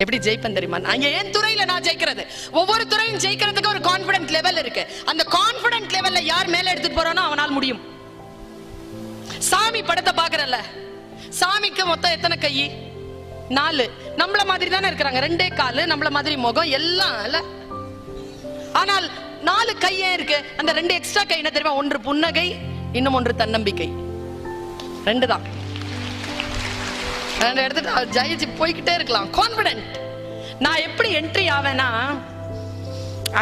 எப்படி ஜெயிப்பேன் தெரியுமா? நான் என் துறையில நான் ஜெயிக்கிறது, ஒவ்வொரு துறையும் ஜெயிக்கிறதுக்கு ஒரு கான்பிடன்ட் லெவல் இருக்கு. அந்த கான்பிடன்ட் லெவல்ல யார் மேல எடுத்துட்டு போறானோ அவனால் முடியும். சாமி படத்தை பாக்குறல்ல, சாமிக்கு மொத்தம் எத்தனை கை? 4. நம்மள மாதிரி தானே இருக்கிறாங்க, 2 காலு, நம்மள மாதிரி முகம் எல்லாம் இல்ல. ஆனால் 4 கை ஏன் இருக்கு? அந்த 2 எக்ஸ்ட்ரா கை என்ன தெரியுமா? ஒன்று புன்னகை, இன்னும் ஒன்று தன்னம்பிக்கை. 2 தான். 2 எடுத்துட்டு ஜெயிச்சு போய்கிட்டே இருக்கலாம். கான்பிடன்ட். நான் எப்படி என்ட்ரி ஆவேன்னா,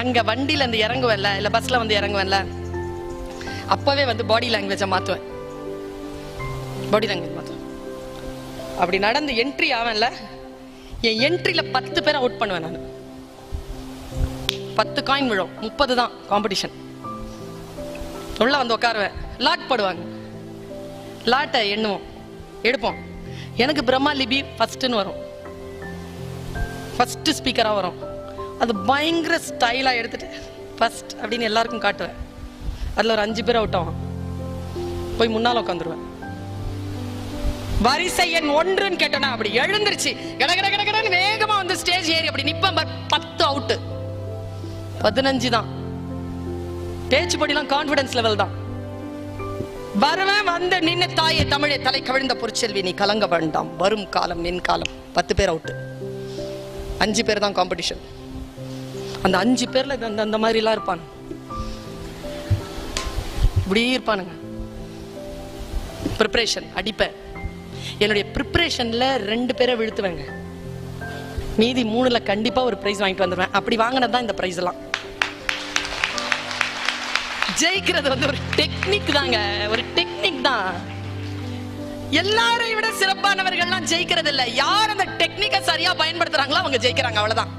அங்க வண்டியில இருந்து இறங்குவேன்ல, இல்ல பஸ்ல வந்து இறங்குவேன்ல, அப்பவே வந்து பாடி லாங்குவேஜை மாத்துவேன். Body language மாத்துவேன். அப்படி நடந்து என்ட்ரி ஆவேன்ல, என் என்ட்ரியில 10 பேரை அவுட் பண்ணுவேன் நான். 10 காயின் விழும், 30 தான் காம்படிஷன். உள்ள வந்து உட்காருவேன், லாட் போடுவாங்க, லாட்டை எண்ணுவோம், எடுப்போம். எனக்கு பிரம்மா லிபி ஃபர்ஸ்ட்னு வரும், ஃபர்ஸ்ட் ஸ்பீக்கரா வரும். அது பயங்கர ஸ்டைலா எடுத்துட்டு ஃபர்ஸ்ட் அப்படின்னு எல்லாருக்கும் காட்டுவேன். அதுல ஒரு 5 பேர் அவுட் ஆகும், போய் முன்னால உட்காந்துருவேன். வரிசை எண் 1ன்னு கேட்டனா அப்படி எழுந்திருச்சு கட கட கட கடன்னு வேகமா வந்து ஸ்டேஜ் ஏறி அப்படி நிப்பேன். 10 அவுட், 15 தான். பேச்சு படிலாம் கான்பிடன்ஸ் லெவல் தான். வருவேன், வந்து நின்று தாயே தமிழே தலை கவிழ்ந்த பொற்செல்வி நீ கலங்க வேண்டாம், வரும் காலம் நின் காலம். 10 பேர் அவுட், 5 பேர் தான் காம்படிஷன். அந்த 5 பேர்ல அந்த மாதிரி எல்லாம் இருப்பாங்க, இப்படி இருப்பானுங்க. ப்ரிப்பரேஷன் அடிப்பேன். என்னுடைய ப்ரிப்பரேஷன்ல 2 பேரை விழுத்துவேங்க, மீதி 3ல கண்டிப்பா ஒரு பிரைஸ் வாங்கிட்டு வந்துடுவேன். அப்படி வாங்கினதுதான் இந்த பிரைஸ் எல்லாம். ஜெயிக்கிறது வந்து ஒரு டெக்னிக் தாங்க, ஒரு டெக்னிக் தான். எல்லாரை விட சிறப்பானவர்கள்லாம் ஜெயிக்கிறது இல்ல, யார் அந்த டெக்னிக்கை சரியா பயன்படுத்துறாங்களோ அவங்க ஜெயிக்கிறாங்க, அவ்வளவுதான்.